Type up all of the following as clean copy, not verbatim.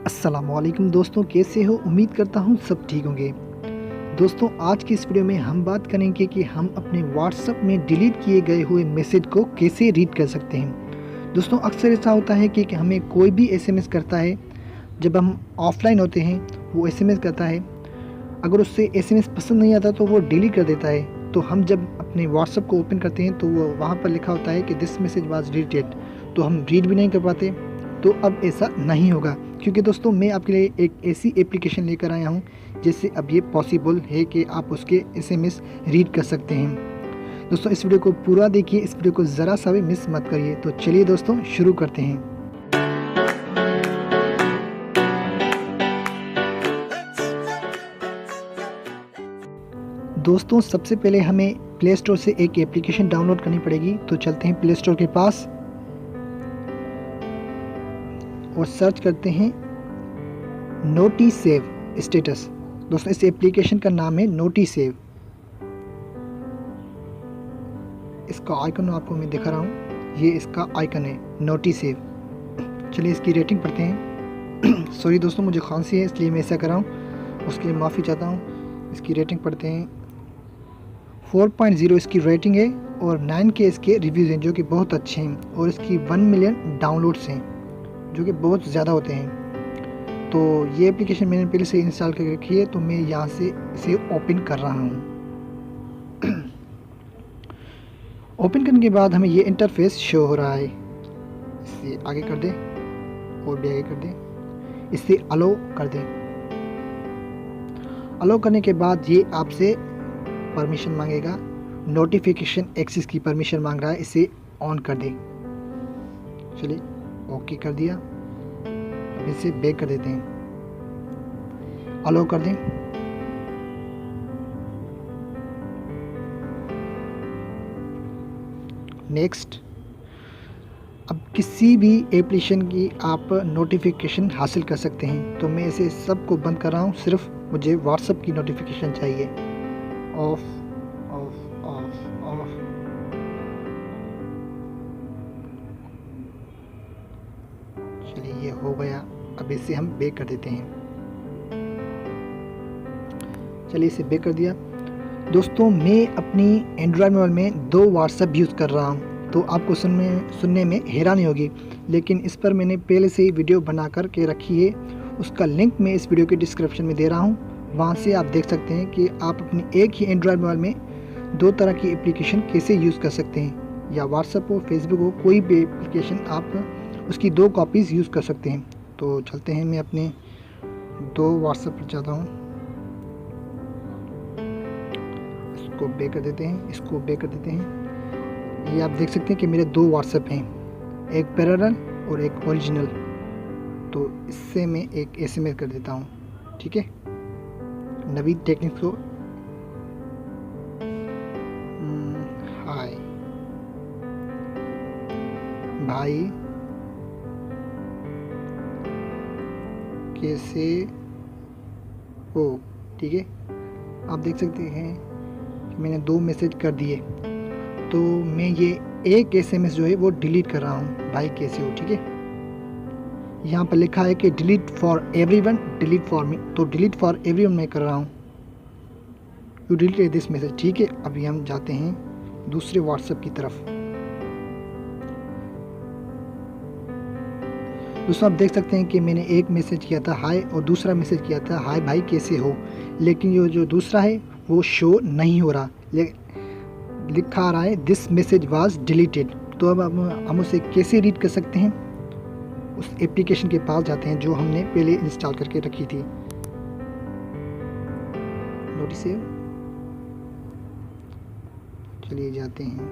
अस्सलामुअलैकुम दोस्तों, कैसे हो? उम्मीद करता हूँ सब ठीक होंगे। दोस्तों, आज की इस वीडियो में हम बात करेंगे कि हम अपने व्हाट्सएप में डिलीट किए गए हुए मैसेज को कैसे रीड कर सकते हैं। दोस्तों, अक्सर ऐसा होता है कि हमें कोई भी एसएमएस करता है, जब हम ऑफलाइन होते हैं वो एसएमएस करता है, अगर उससे एसएमएस पसंद नहीं आता तो वो डिलीट कर देता है। तो हम जब अपने व्हाट्सएप को ओपन करते हैं तो वो वहाँ पर लिखा होता है कि दिस मैसेज वाज डिलीटेड, तो हम रीड भी नहीं कर पाते। तो अब ऐसा नहीं होगा, क्योंकि दोस्तों मैं आपके लिए एक ऐसी एप्लीकेशन लेकर आया हूँ जिससे अब ये पॉसिबल है कि आप उसके एसएमएस रीड कर सकते हैं। दोस्तों, इस वीडियो को पूरा देखिए, इस वीडियो को ज़रा सा भी मिस मत करिए। तो चलिए दोस्तों, शुरू करते हैं। दोस्तों, सबसे पहले हमें प्ले स्टोर से एक एप्लीकेशन डाउनलोड करनी पड़ेगी। तो चलते हैं प्ले स्टोर के पास और सर्च करते हैं नोटी सेव स्टेटस। दोस्तों, इस एप्लीकेशन का नाम है नोटी सेव। इसका आइकन आपको मैं दिखा रहा हूँ, ये इसका आइकन है नोटी सेव। चलिए इसकी रेटिंग पढ़ते हैं। सॉरी दोस्तों, मुझे खांसी है इसलिए मैं ऐसा कर रहा हूँ, उसके लिए माफ़ी चाहता हूँ। इसकी रेटिंग पढ़ते हैं। 4.0 इसकी रेटिंग है और 9 के इसके रिव्यूज़ हैं जो कि बहुत अच्छे हैं, और इसकी 1 मिलियन डाउनलोड्स हैं जो कि बहुत ज़्यादा होते हैं। तो ये एप्लीकेशन मैंने पहले से इंस्टॉल करके रखी है, तो मैं यहाँ से इसे ओपन कर रहा हूँ। ओपन करने के बाद हमें ये इंटरफेस शो हो रहा है। इसे आगे कर दें और भी आगे कर दें, इसे अलो कर दें। अलो करने के बाद ये आपसे परमिशन मांगेगा, नोटिफिकेशन एक्सेस की परमिशन मांग रहा है, इसे ऑन कर दें। चलिए ओके कर दिया। अब इसे बैक कर देते हैं, अलो कर दें। नेक्स्ट। अब किसी भी एप्लीकेशन की आप नोटिफिकेशन हासिल कर सकते हैं, तो मैं इसे सबको बंद कर रहा हूँ, सिर्फ मुझे व्हाट्सएप की नोटिफिकेशन चाहिए। Of of of of. चलिए ये हो गया। अब इसे हम बैक कर देते हैं। चलिए इसे बैक कर दिया। दोस्तों, मैं अपनी एंड्रॉयड मोबाइल में 2 व्हाट्सएप यूज़ कर रहा हूँ, तो आपको सुनने में हैरानी होगी, लेकिन इस पर मैंने पहले से ही वीडियो बना कर के रखी है। उसका लिंक मैं इस वीडियो के डिस्क्रिप्शन में दे रहा हूँ, वहाँ से आप देख सकते हैं कि आप अपनी एक ही एंड्रॉयड मोबाइल में 2 तरह की एप्लीकेशन कैसे यूज़ कर सकते हैं। या व्हाट्सएप हो, फेसबुक हो, कोई भी एप्लीकेशन आप उसकी 2 कॉपीज़ यूज़ कर सकते हैं। तो चलते हैं, मैं अपने 2 व्हाट्सएप पर जाता हूँ। इसको बैक कर देते हैं, इसको बैक कर देते हैं। ये आप देख सकते हैं कि मेरे 2 व्हाट्सएप हैं, एक पैरेलल और एक ओरिजिनल। तो इससे मैं एक एसएमएस कर देता हूँ, ठीक है। नवीद टेक्निक्स को हाय भाई, कैसे हो? ठीक है, आप देख सकते हैं कि मैंने 2 मैसेज कर दिए। तो मैं ये एक एसएमएस जो है वो डिलीट कर रहा हूँ, भाई कैसे हो, ठीक है। यहाँ पर लिखा है कि delete for everyone, delete for me, तो डिलीट फॉर एवरीवन मैं कर रहा हूँ। यू डिलीट दिस मैसेज, ठीक है। अभी हम जाते हैं दूसरे व्हाट्सएप की तरफ। दोस्तों, आप देख सकते हैं कि मैंने एक मैसेज किया था हाय, और दूसरा मैसेज किया था हाय भाई कैसे हो, लेकिन ये जो दूसरा है वो शो नहीं हो रहा, लिखा आ रहा है दिस मैसेज वाज डिलीटेड। तो अब हम उसे कैसे रीड कर सकते हैं? उस एप्लीकेशन के पास जाते हैं जो हमने पहले इंस्टॉल करके रखी थी, नोटिस सेव। चलिए जाते हैं,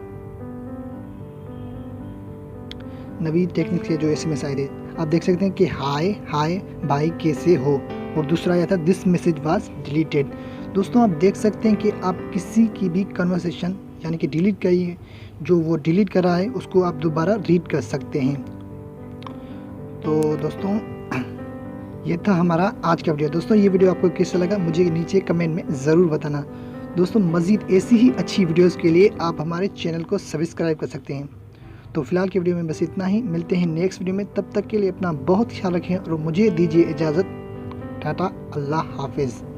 नवीद टेक्निक से जो एसएमएस आए थे, आप देख सकते हैं कि हाय हाय भाई कैसे हो, और दूसरा आया था दिस मैसेज वाज डिलीटेड। दोस्तों, आप देख सकते हैं कि आप किसी की भी कन्वर्सेशन यानी कि डिलीट करिए, जो वो डिलीट कर रहा है उसको आप दोबारा रीड कर सकते हैं। तो दोस्तों, ये था हमारा आज का वीडियो। दोस्तों, ये वीडियो आपको कैसा लगा मुझे नीचे कमेंट में ज़रूर बताना। दोस्तों, मज़ीद ऐसी ही अच्छी वीडियोस के लिए आप हमारे चैनल को सब्सक्राइब कर सकते हैं। तो फिलहाल की वीडियो में बस इतना ही, मिलते हैं नेक्स्ट वीडियो में। तब तक के लिए अपना बहुत ख्याल रखें और मुझे दीजिए इजाज़त। टाटा, अल्लाह हाफिज़।